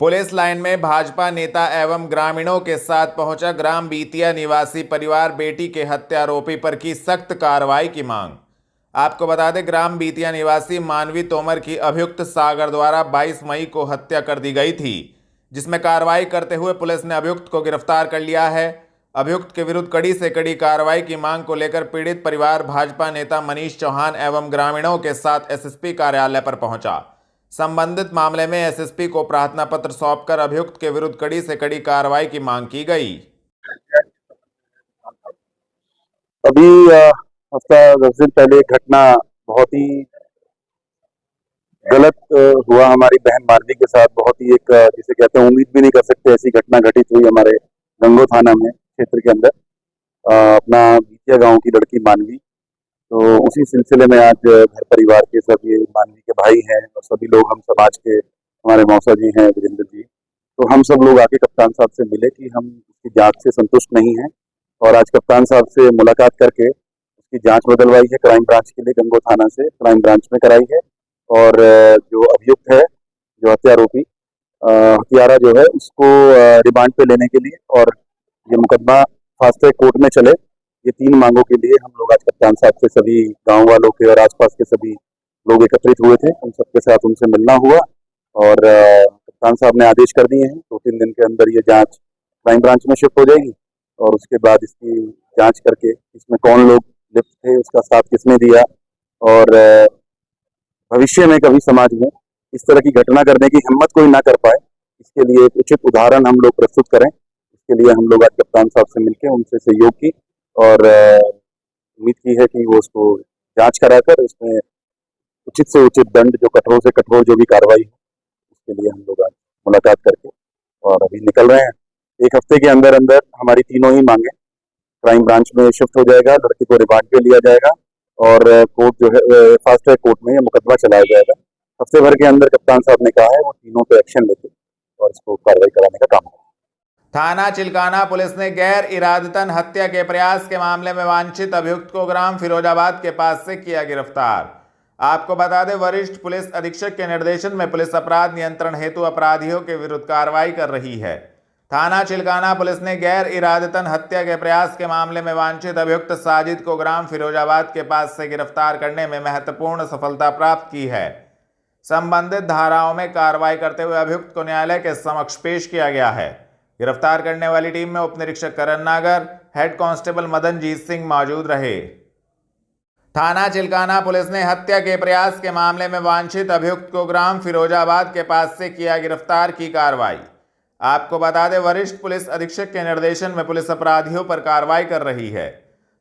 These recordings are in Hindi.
पुलिस लाइन में भाजपा नेता एवं ग्रामीणों के साथ पहुंचा ग्राम बीतिया निवासी परिवार बेटी के हत्यारोपी पर की सख्त कार्रवाई की मांग। आपको बता दें, ग्राम बीतिया निवासी मानवी तोमर की अभियुक्त सागर द्वारा 22 मई को हत्या कर दी गई थी, जिसमें कार्रवाई करते हुए पुलिस ने अभियुक्त को गिरफ्तार कर लिया है। अभियुक्त के विरुद्ध कड़ी से कड़ी कार्रवाई की मांग को लेकर पीड़ित परिवार भाजपा नेता मनीष चौहान एवं ग्रामीणों के साथ एसएसपी कार्यालय पर पहुंचा। संबंधित मामले में एसएसपी को प्रार्थना पत्र सौंपकर अभियुक्त के विरुद्ध कड़ी से कड़ी कार्रवाई की मांग की गई। अभी हफ्ता 10 दिन पहले एक घटना बहुत ही गलत हुआ हमारी बहन मानवी के साथ। बहुत ही एक जिसे कहते हैं उम्मीद भी नहीं कर सकते ऐसी घटना घटित हुई हमारे गंगो थाना में क्षेत्र के अंदर। अपना बीतिया गांव की लड़की मानवी, तो उसी सिलसिले में आज घर परिवार के सभी मानवी के भाई हैं और सभी लोग, हम समाज के, हमारे मौसा जी हैं, वीरेंद्र जी, तो हम सब लोग आके कप्तान साहब से मिले कि हम उसकी जांच से संतुष्ट नहीं हैं और आज कप्तान साहब से मुलाकात करके उसकी जांच बदलवाई है क्राइम ब्रांच के लिए, गंगो थाना से क्राइम ब्रांच में कराई है। और जो अभियुक्त है, जो हत्यारोपी हत्यारा जो है, उसको रिमांड पे लेने के लिए और ये मुकदमा फास्ट ट्रैक कोर्ट में चले, ये 3 मांगों के लिए हम लोग आज कप्तान साहब से सभी गांव वालों के और आसपास के सभी लोग एकत्रित हुए थे। उन सबके साथ उनसे मिलना हुआ और कप्तान साहब ने आदेश कर दिए हैं 2-3 दिन के अंदर ये जांच क्राइम ब्रांच में शिफ्ट हो जाएगी और उसके बाद इसकी जांच करके इसमें कौन लोग लिप्त थे, उसका साथ किसने दिया और भविष्य में कभी समाज में इस तरह की घटना करने की हिम्मत कोई ना कर पाए, इसके लिए एक उचित उदाहरण हम लोग प्रस्तुत करें। इसके लिए हम लोग आज कप्तान साहब से मिलकर उनसे सहयोग की और उम्मीद की है कि वो उसको जांच कराकर उसमें उचित से उचित दंड, जो कठोर से कठोर जो भी कार्रवाई है, उसके लिए हम लोग आज मुलाकात करके और अभी निकल रहे हैं। 1 हफ्ते के अंदर अंदर हमारी तीनों ही मांगे क्राइम ब्रांच में शिफ्ट हो जाएगा, लड़की को रिमांड पे लिया जाएगा और कोर्ट जो है फास्ट ट्रैक कोर्ट में यह मुकदमा चलाया जाएगा। हफ्ते भर के अंदर कप्तान साहब ने कहा है वो तीनों पे एक्शन लेते और इसको कार्रवाई कराने का काम करें। थाना चिल्काना पुलिस ने गैर इरादतन हत्या के प्रयास के मामले में वांछित अभियुक्त को ग्राम फिरोजाबाद के पास से किया गिरफ्तार। आपको बता दें, वरिष्ठ पुलिस अधीक्षक के निर्देशन में पुलिस अपराध नियंत्रण हेतु अपराधियों के विरुद्ध कार्रवाई कर रही है। थाना चिल्काना पुलिस ने गैर इरादतन हत्या के प्रयास के मामले में वांछित अभियुक्त साजिद को ग्राम फिरोजाबाद के पास से गिरफ्तार करने में महत्वपूर्ण सफलता प्राप्त की है। संबंधित धाराओं में कार्रवाई करते हुए अभियुक्त को न्यायालय के समक्ष पेश किया गया है। गिरफ्तार करने वाली टीम में उप निरीक्षक करण नागर, हेड कांस्टेबल मदनजीत सिंह मौजूद रहे। थाना चिल्काना पुलिस ने हत्या के प्रयास के मामले में वांछित अभियुक्त को ग्राम फिरोजाबाद के पास से किया गिरफ्तार की कार्रवाई। आपको बता दें, वरिष्ठ पुलिस अधीक्षक के निर्देशन में पुलिस अपराधियों पर कार्रवाई कर रही है।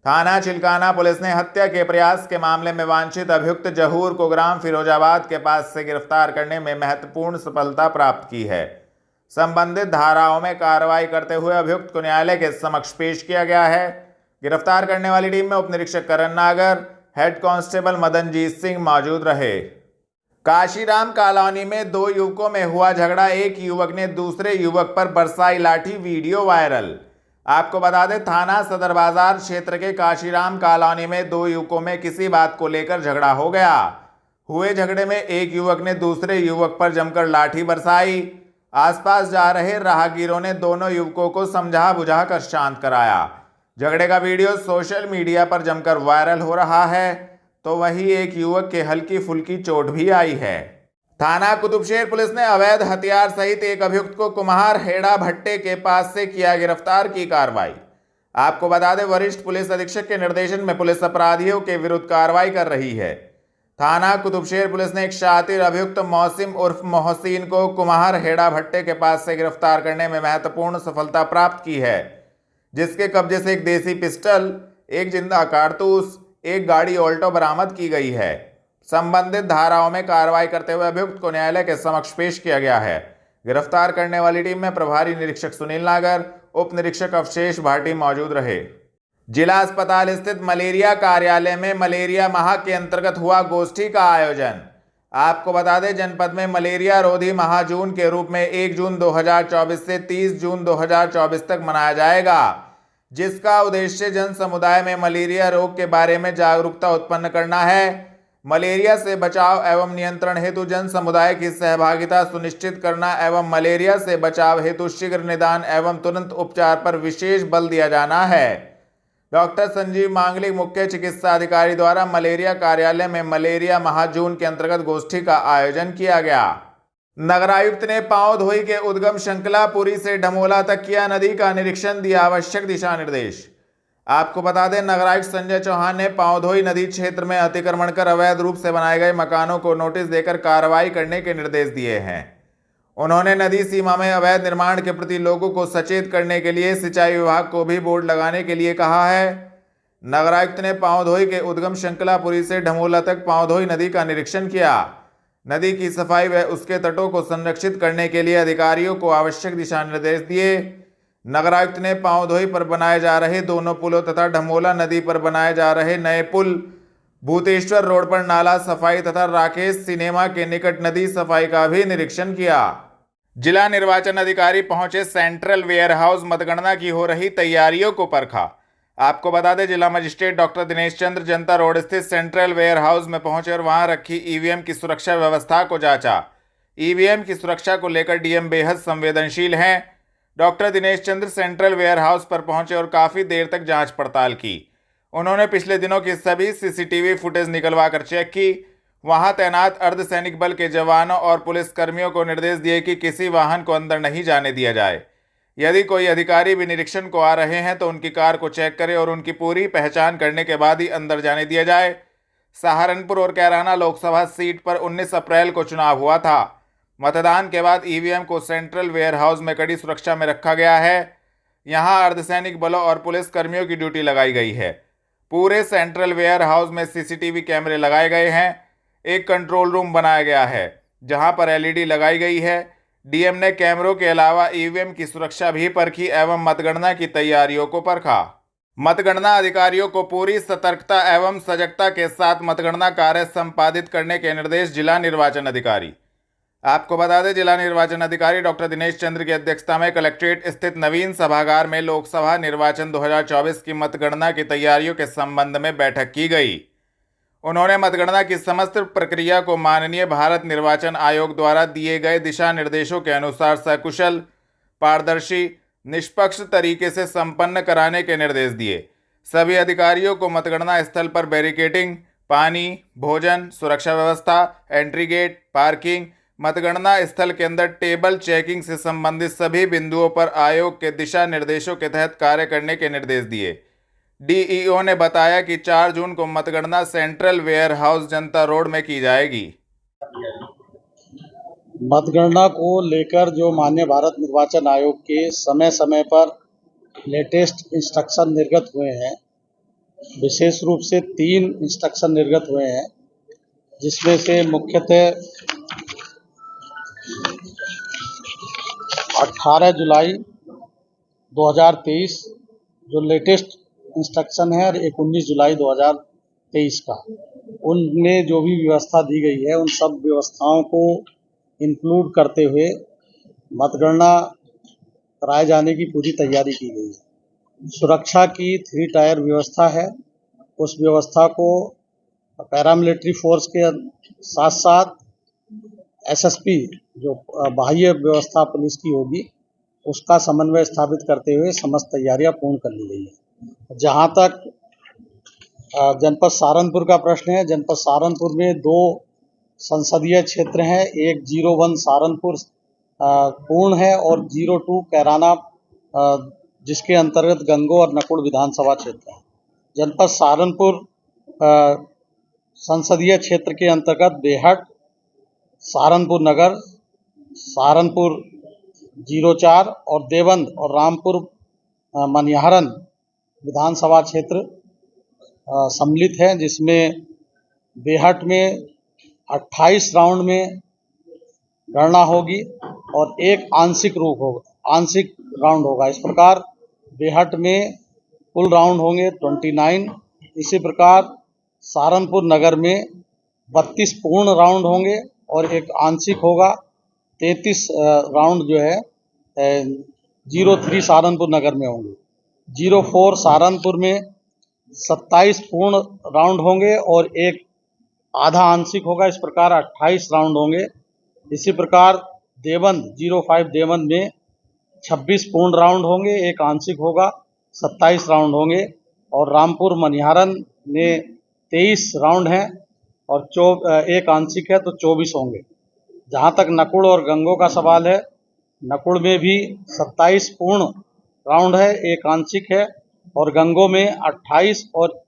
थाना चिल्काना पुलिस ने हत्या के प्रयास के मामले में वांछित अभियुक्त जहूर को ग्राम फिरोजाबाद के पास से गिरफ्तार करने में महत्वपूर्ण सफलता प्राप्त की है। संबंधित धाराओं में कार्रवाई करते हुए अभियुक्त को न्यायालय के समक्ष पेश किया गया है। गिरफ्तार करने वाली टीम में उप निरीक्षक करण नागर, हेड कांस्टेबल मदनजीत सिंह मौजूद रहे। काशीराम कॉलोनी में 2 युवकों में हुआ झगड़ा, एक युवक ने दूसरे युवक पर बरसाई लाठी, वीडियो वायरल। आपको बता दें, थाना सदर बाजार क्षेत्र के काशीराम कॉलोनी में 2 युवकों में किसी बात को लेकर झगड़ा हो गया। हुए झगड़े में एक युवक ने दूसरे युवक पर जमकर लाठी बरसाई। आसपास जा रहे राहगीरों ने दोनों युवकों को समझा बुझा कर शांत कराया। झगड़े का वीडियो सोशल मीडिया पर जमकर वायरल हो रहा है, तो वहीं एक युवक के हल्की फुल्की चोट भी आई है। थाना कुतुबशेर पुलिस ने अवैध हथियार सहित एक अभियुक्त को कुम्हार हेड़ा भट्टे के पास से किया गिरफ्तार की कार्रवाई। आपको बता दें, वरिष्ठ पुलिस अधीक्षक के निर्देशन में पुलिस अपराधियों के विरुद्ध कार्रवाई कर रही है। थाना कुतुबशेर पुलिस ने एक शातिर अभियुक्त मौसिम उर्फ मोहसिन को कुम्हार हेड़ा भट्टे के पास से गिरफ्तार करने में महत्वपूर्ण सफलता प्राप्त की है, जिसके कब्जे से एक देसी पिस्टल, एक जिंदा कारतूस, एक गाड़ी ऑल्टो बरामद की गई है। संबंधित धाराओं में कार्रवाई करते हुए अभियुक्त को न्यायालय के समक्ष पेश किया गया है। गिरफ्तार करने वाली टीम में प्रभारी निरीक्षक सुनील नागर, उप निरीक्षक अवशेष भाटी मौजूद रहे। जिला अस्पताल स्थित मलेरिया कार्यालय में मलेरिया माह के अंतर्गत हुआ गोष्ठी का आयोजन। आपको बता दें, जनपद में मलेरिया रोधी माह जून के रूप में 1 जून 2024 से 30 जून 2024 तक मनाया जाएगा, जिसका उद्देश्य जन समुदाय में मलेरिया रोग के बारे में जागरूकता उत्पन्न करना है। मलेरिया से बचाव एवं नियंत्रण हेतु जन समुदाय की सहभागिता सुनिश्चित करना एवं मलेरिया से बचाव हेतु शीघ्र निदान एवं तुरंत उपचार पर विशेष बल दिया जाना है। डॉक्टर संजीव मांगलिक, मुख्य चिकित्सा अधिकारी द्वारा मलेरिया कार्यालय में मलेरिया महाजून के अंतर्गत गोष्ठी का आयोजन किया गया। नगरायुक्त ने पांव धोई के उद्गम श्रृंखला पुरी से ढमोला तक किया नदी का निरीक्षण, दिया आवश्यक दिशा निर्देश। आपको बता दें, नगरायुक्त संजय चौहान ने पांवधोई नदी क्षेत्र में अतिक्रमण कर अवैध रूप से बनाए गए मकानों को नोटिस देकर कार्रवाई करने के निर्देश दिए हैं। उन्होंने नदी सीमा में अवैध निर्माण के प्रति लोगों को सचेत करने के लिए सिंचाई विभाग को भी बोर्ड लगाने के लिए कहा है। नगरायुक्त ने पांवधोई के उद्गम श्रृंखला पुरी से ढमोला तक पांवधोई नदी का निरीक्षण किया। नदी की सफाई व उसके तटों को संरक्षित करने के लिए अधिकारियों को आवश्यक दिशा निर्देश दिए। नगरायुक्त ने पांवधोई पर बनाए जा रहे दोनों पुलों तथा ढमोला नदी पर बनाए जा रहे नए पुल, भूतेश्वर रोड पर नाला सफाई तथा राकेश सिनेमा के निकट नदी सफाई का भी निरीक्षण किया। जिला निर्वाचन अधिकारी पहुंचे सेंट्रल वेयर हाउस, मतगणना की हो रही तैयारियों को परखा। आपको बता दें, जिला मजिस्ट्रेट डॉक्टर दिनेश चंद्र जनता रोड स्थित सेंट्रल वेयर हाउस में पहुंचे और वहां रखी ईवीएम की सुरक्षा व्यवस्था को जांचा। ईवीएम की सुरक्षा को लेकर डीएम बेहद संवेदनशील हैं। Doctor Dinesh Chandra central warehouse पर पहुंचे और काफी देर तक जांच पड़ताल की। उन्होंने पिछले दिनों की सभी सीसीटीवी फुटेज निकलवा कर चेक की। वहां तैनात अर्धसैनिक बल के जवानों और पुलिस कर्मियों को निर्देश दिए कि किसी वाहन को अंदर नहीं जाने दिया जाए। यदि कोई अधिकारी भी निरीक्षण को आ रहे हैं तो उनकी कार को चेक करें और उनकी पूरी पहचान करने के बाद ही अंदर जाने दिया जाए। सहारनपुर और कैराना लोकसभा सीट पर 19 अप्रैल को चुनाव हुआ था। मतदान के बाद ईवीएम को सेंट्रल वेयर हाउस में कड़ी सुरक्षा में रखा गया है। यहां अर्धसैनिक बलों और पुलिस कर्मियों की ड्यूटी लगाई गई है। पूरे सेंट्रल वेयर हाउस में सीसीटीवी कैमरे लगाए गए हैं। एक कंट्रोल रूम बनाया गया है जहां पर एलईडी लगाई गई है। डीएम ने कैमरों के अलावा ईवीएम की सुरक्षा भी परखी एवं मतगणना की तैयारियों को परखा। मतगणना अधिकारियों को पूरी सतर्कता एवं सजगता के साथ मतगणना कार्य संपादित करने के निर्देश जिला निर्वाचन अधिकारी। आपको बता दें, जिला निर्वाचन अधिकारी डॉक्टर दिनेश चंद्र की अध्यक्षता में कलेक्ट्रेट स्थित नवीन सभागार में लोकसभा निर्वाचन 2024 की मतगणना की तैयारियों के संबंध में बैठक की गई। उन्होंने मतगणना की समस्त प्रक्रिया को माननीय भारत निर्वाचन आयोग द्वारा दिए गए दिशा निर्देशों के अनुसार सकुशल, पारदर्शी, निष्पक्ष तरीके से संपन्न कराने के निर्देश दिए। सभी अधिकारियों को मतगणना स्थल पर बैरिकेडिंग, पानी, भोजन, सुरक्षा व्यवस्था, एंट्री गेट, पार्किंग, मतगणना स्थल के अंदर टेबल चेकिंग से संबंधित सभी बिंदुओं पर आयोग के दिशा निर्देशों के तहत कार्य करने के निर्देश दिए। डीईओ ने बताया कि 4 जून को मतगणना सेंट्रल वेयर हाउस जनता रोड में की जाएगी। मतगणना को लेकर जो माननीय भारत निर्वाचन आयोग के समय समय पर लेटेस्ट इंस्ट्रक्शन निर्गत हुए हैं, विशेष रूप से 3 इंस्ट्रक्शन निर्गत हुए हैं, जिसमें से मुख्यतः 18 जुलाई 2023 जो लेटेस्ट इंस्ट्रक्शन है और 19 जुलाई 2023 का, उनमें जो भी व्यवस्था दी गई है उन सब व्यवस्थाओं को इंक्लूड करते हुए मतगणना कराए जाने की पूरी तैयारी की गई है। सुरक्षा की 3 टायर व्यवस्था है। उस व्यवस्था को पैरामिलिट्री फोर्स के साथ साथ एसएसपी जो बाह्य व्यवस्था पुलिस की होगी उसका समन्वय स्थापित करते हुए समस्त तैयारियां पूर्ण कर ली गई है। जहां तक जनपद सहारनपुर का प्रश्न है, जनपद सहारनपुर में 2 संसदीय क्षेत्र हैं। एक 01 सहारनपुर पूर्ण है और 02 कैराना, जिसके अंतर्गत गंगो और नकुड़ विधानसभा क्षेत्र है। जनपद सहारनपुर संसदीय क्षेत्र के अंतर्गत बेहट, सहारनपुर नगर, सहारनपुर 04 और देवंद और रामपुर मनिहारन विधानसभा क्षेत्र सम्मिलित है, जिसमें बेहट में 28 राउंड में गणना होगी और एक आंशिक राउंड होगा। इस प्रकार बेहट में कुल राउंड होंगे 29। इसी प्रकार सहारनपुर नगर में 32 पूर्ण राउंड होंगे और एक आंशिक होगा। 33 राउंड जो है 03 सहारनपुर नगर में होंगे। 04 सहारनपुर में 27 पूर्ण राउंड होंगे और एक आधा आंशिक होगा। इस प्रकार 28 राउंड होंगे। इसी प्रकार देवबंद 05 देवबंद में 26 पूर्ण राउंड होंगे, एक आंशिक होगा, 27 राउंड होंगे। और रामपुर मनिहारन में 23 राउंड हैं और एक आंशिक है तो 24 होंगे। जहाँ तक नकुड़ और गंगो का सवाल है, नकुड़ में भी 27 पूर्ण राउंड है, एक आंशिक है, और गंगो में 28 और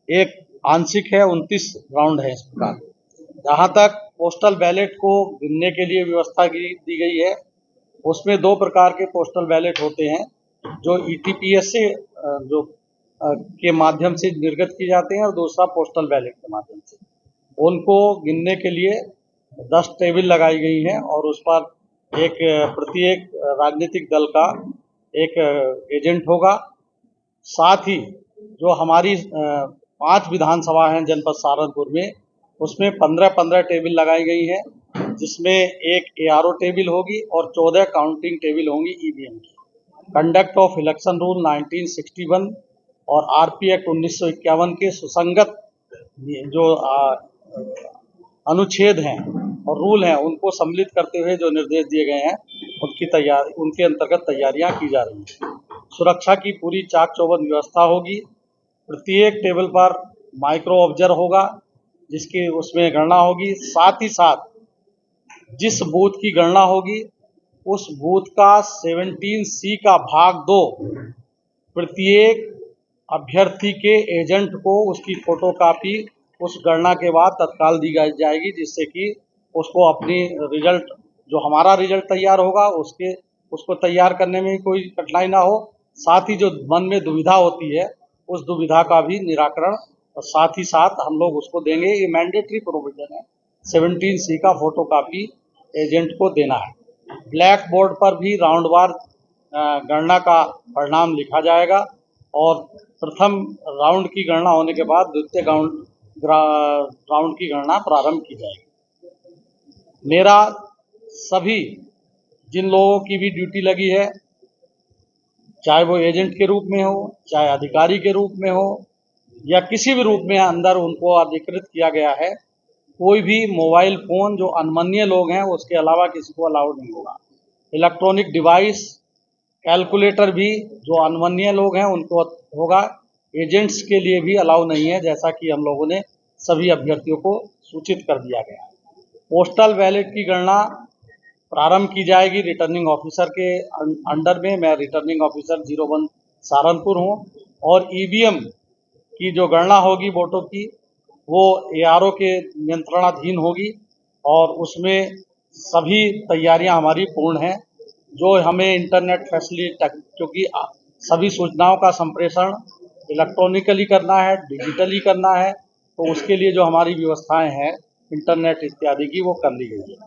एक आंशिक है, 29 राउंड है। इस प्रकार जहाँ तक पोस्टल बैलेट को गिनने के लिए व्यवस्था दी गई है, उसमें 2 प्रकार के पोस्टल बैलेट होते हैं, जो ईटीपीएस से के माध्यम से निर्गत किए जाते हैं और दूसरा पोस्टल बैलेट के माध्यम से। उनको गिनने के लिए 10 टेबल लगाई गई हैं और उस पर प्रत्येक राजनीतिक दल का एक एजेंट होगा। साथ ही जो हमारी 5 विधानसभा हैं जनपद सहारनपुर में, उसमें 15-15 टेबल लगाई गई हैं, जिसमें एक एआरओ टेबल होगी और 14 काउंटिंग टेबल होंगी ईवीएम की। कंडक्ट ऑफ इलेक्शन रूल 1961 और आरपी एक्ट 1951 के सुसंगत जो अनुच्छेद हैं और रूल हैं, उनको सम्मिलित करते हुए जो निर्देश दिए गए हैं, उनके अंतर्गत तैयारियां की जा रही हैं। सुरक्षा की पूरी चाक चौबंद व्यवस्था होगी। प्रत्येक टेबल पर माइक्रो ऑब्जर्वर होगा, जिसकी उसमें गणना होगी। साथ ही साथ जिस बूथ की गणना होगी, उस बूथ का 17C का भाग 2 प्रत्येक अभ्यर्थी के एजेंट को उसकी फोटोकॉपी उस गणना के बाद तत्काल दी जाएगी, जिससे कि उसको अपनी रिजल्ट, जो हमारा रिजल्ट तैयार होगा, उसको तैयार करने में कोई कठिनाई ना हो। साथ ही जो मन में दुविधा होती है, उस दुविधा का भी निराकरण और साथ ही साथ हम लोग उसको देंगे। ये मैंडेटरी प्रोविजन है, 17C का फोटोकॉपी एजेंट को देना है। ब्लैक बोर्ड पर भी राउंडवार गणना का परिणाम लिखा जाएगा और प्रथम राउंड की गणना होने के बाद द्वितीय राउंड की गणना प्रारंभ की जाएगी। मेरा सभी जिन लोगों की भी ड्यूटी लगी है, चाहे वो एजेंट के रूप में हो, चाहे अधिकारी के रूप में हो, या किसी भी रूप में अंदर उनको अधिकृत किया गया है, कोई भी मोबाइल फ़ोन जो अनमन्य लोग हैं उसके अलावा किसी को अलाउड नहीं होगा। इलेक्ट्रॉनिक डिवाइस, कैलकुलेटर भी जो अनमन्य लोग हैं उनको होगा। एजेंट्स के लिए भी अलाउ नहीं है, जैसा कि हम लोगों ने सभी अभ्यर्थियों को सूचित कर दिया गया है। पोस्टल बैलेट की गणना प्रारंभ की जाएगी रिटर्निंग ऑफिसर के अंडर में। मैं रिटर्निंग ऑफिसर 01 सहारनपुर हूँ। और ईवीएम की जो गणना होगी वोटों की, वो एआरओ के नियंत्रणाधीन होगी और उसमें सभी तैयारियां हमारी पूर्ण हैं। जो हमें इंटरनेट फैसिलिटी, क्योंकि सभी सूचनाओं का संप्रेषण इलेक्ट्रॉनिकली करना है, डिजिटली करना है, तो उसके लिए जो हमारी व्यवस्थाएं हैं इंटरनेट इत्यादि की, वो कर ली गई है।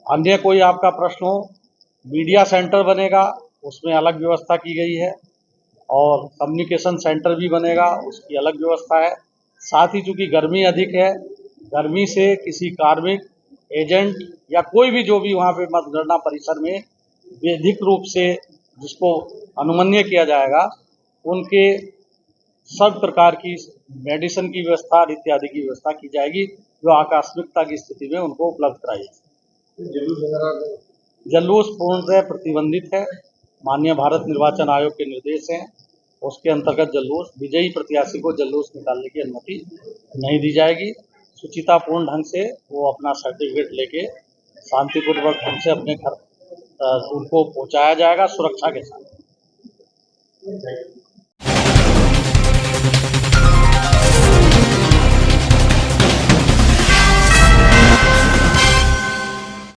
अन्य कोई आपका प्रश्न हो, मीडिया सेंटर बनेगा, उसमें अलग व्यवस्था की गई है, और कम्युनिकेशन सेंटर भी बनेगा, उसकी अलग व्यवस्था है। साथ ही चूँकि गर्मी अधिक है, गर्मी से किसी कार्मिक, एजेंट या कोई भी जो भी वहाँ पे मतगणना परिसर में वैधिक रूप से जिसको अनुमन्य किया जाएगा, उनके सब प्रकार की मेडिसिन की व्यवस्था इत्यादि की व्यवस्था की जाएगी, जो आकस्मिकता की स्थिति में उनको उपलब्ध कराई जाएगी। जलूस पूर्णतः प्रतिबंधित है। माननीय भारत निर्वाचन आयोग के निर्देश हैं, उसके अंतर्गत जलूस, विजयी प्रत्याशी को जलूस निकालने की अनुमति नहीं दी जाएगी। सुचितापूर्ण ढंग से वो अपना सर्टिफिकेट लेके शांतिपूर्वक ढंग से अपने घर उनको पहुंचाया जाएगा सुरक्षा के साथ।